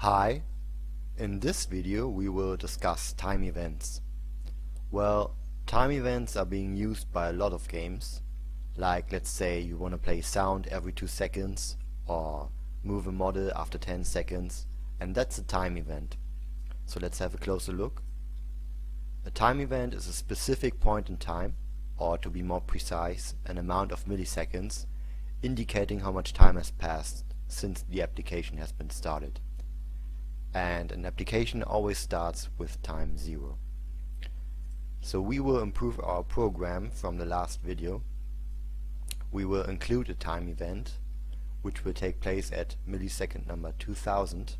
Hi, in this video we will discuss time events. Well, time events are being used by a lot of games, like let's say you want to play sound every 2 seconds or move a model after 10 seconds, and that's a time event. So let's have a closer look. A time event is a specific point in time, or to be more precise, an amount of milliseconds, indicating how much time has passed since the application has been started. And an application always starts with time 0. So we will improve our program from the last video. We will include a time event which will take place at millisecond number 2000,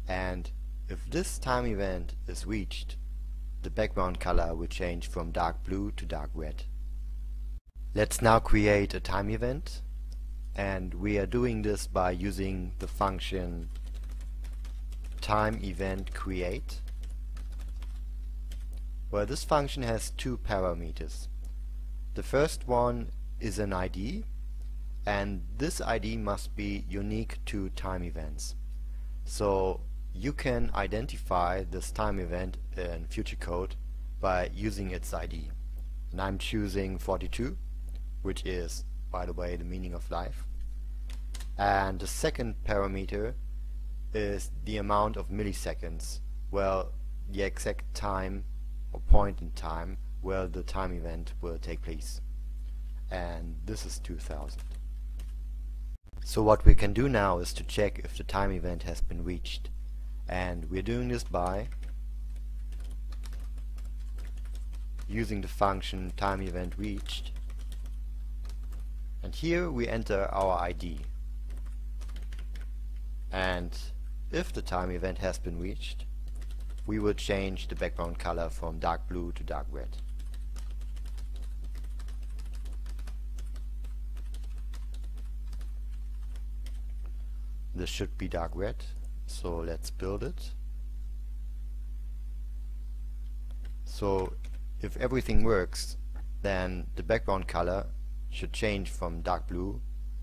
and if this time event is reached, the background color will change from dark blue to dark red. Let's now create a time event, and we are doing this by using the function time event create. Well, this function has two parameters. The first one is an ID, and this ID must be unique to time events. So you can identify this time event in future code by using its ID. And I'm choosing 42, which is, by the way, the meaning of life. And the second parameter is the amount of milliseconds, well, the exact time or point in time where the time event will take place. And this is 2000. So what we can do now is to check if the time event has been reached. And we're doing this by using the function time event reached. And here we enter our ID. And if the time event has been reached, we will change the background color from dark blue to dark red. This should be dark red, so let's build it. So if everything works, then the background color should change from dark blue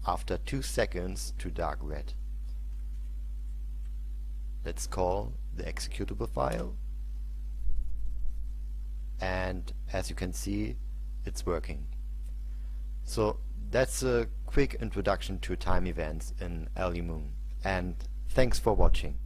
after 2 seconds to dark red. Let's call the executable file, and as you can see, it's working. So that's a quick introduction to time events in LEMoon, and thanks for watching.